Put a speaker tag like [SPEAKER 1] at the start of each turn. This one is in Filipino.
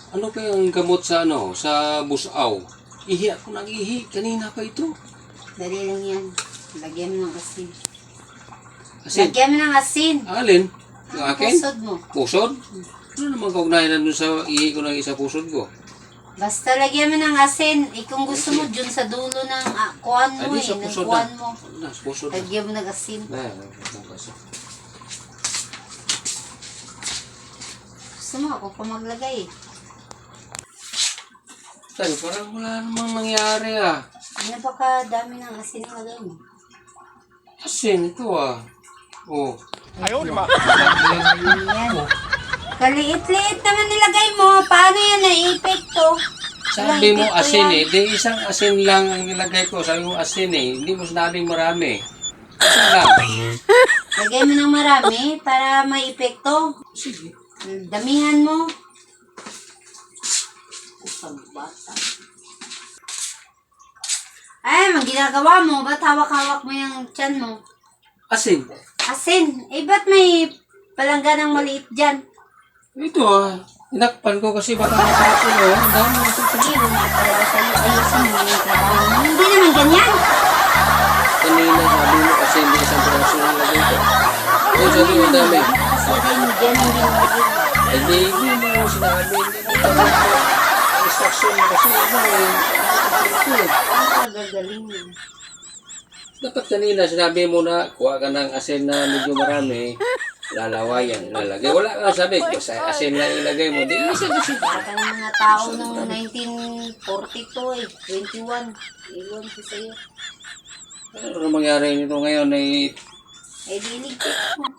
[SPEAKER 1] Ano kayang gamot sa ano, sa busaw? Ihi ako nang ihi. Kanina pa ito.
[SPEAKER 2] Dali lang yan. Lagyan mo ng asin.
[SPEAKER 1] Asin.
[SPEAKER 2] Lagyan mo ng asin.
[SPEAKER 1] Alin? Yung
[SPEAKER 2] Ang
[SPEAKER 1] akin?
[SPEAKER 2] pusod mo.
[SPEAKER 1] Pusod? Ano naman kaugnayan nandun sa ihi ko ng isa pusod ko?
[SPEAKER 2] Basta lagyan mo ng asin. Kung gusto mo, dun sa dulo ng kuwan mo
[SPEAKER 1] Ay, di sa
[SPEAKER 2] ng
[SPEAKER 1] pusod
[SPEAKER 2] kuwan
[SPEAKER 1] na.
[SPEAKER 2] mo.
[SPEAKER 1] Na, sa pusod na.
[SPEAKER 2] Lagyan mo ng asin. Gusto mo, ako pa maglagay.
[SPEAKER 1] Tay, parang wala namang nangyari ah.
[SPEAKER 2] Ano ba ka dami ng asin na lagay mo?
[SPEAKER 1] Asin ito ah. Oh.
[SPEAKER 3] Ayaw, lima.
[SPEAKER 2] Yan. Kaliit-liit naman nilagay mo. Paano yan na-epekto?
[SPEAKER 1] Sabi mo asin eh. Di isang asin lang ang nilagay ko. Sabi mo asin eh. Hindi mo sinabing marami. Asin lang.
[SPEAKER 2] Lagay mo ng marami para may epekto.
[SPEAKER 1] Sige.
[SPEAKER 2] Damihan mo. Usang bata. Ay, ang ginagawa mo. Ba't hawak-hawak mo yung tiyan mo?
[SPEAKER 1] Asin.
[SPEAKER 2] Asin. Eh, ba't may palangganang maliit dyan?
[SPEAKER 1] Ito ah. Inakpan ko kasi baka matapon eh. Ang dami mo sa
[SPEAKER 2] Sige, talaga sa'yo. Ayusin mo yung trabaho mo. Hindi naman ganyan.
[SPEAKER 1] kanina. Sabi mo asin. Di isang piraso lang lagay ko. Yung sabi mo dami.
[SPEAKER 2] Tapos lagay mo dyan. Hindi mo lagay.
[SPEAKER 1] Hindi mo sinabi. Hindi mo instruction mo kasi ano eh.
[SPEAKER 2] Ang gagaling mo.
[SPEAKER 1] Dapat kanina sinabi mo na kuha ka ng asin na medyo marami. Lalawayan, lalagay. Wala kang sabi, sa asin lang ilagay mo. Di isa kasi.
[SPEAKER 2] Baka ng mga tao noong 1942 eh. 21. Iwan ko sa'yo.
[SPEAKER 1] Ano mangyari nito ngayon ay
[SPEAKER 2] Eh, diligpit mo.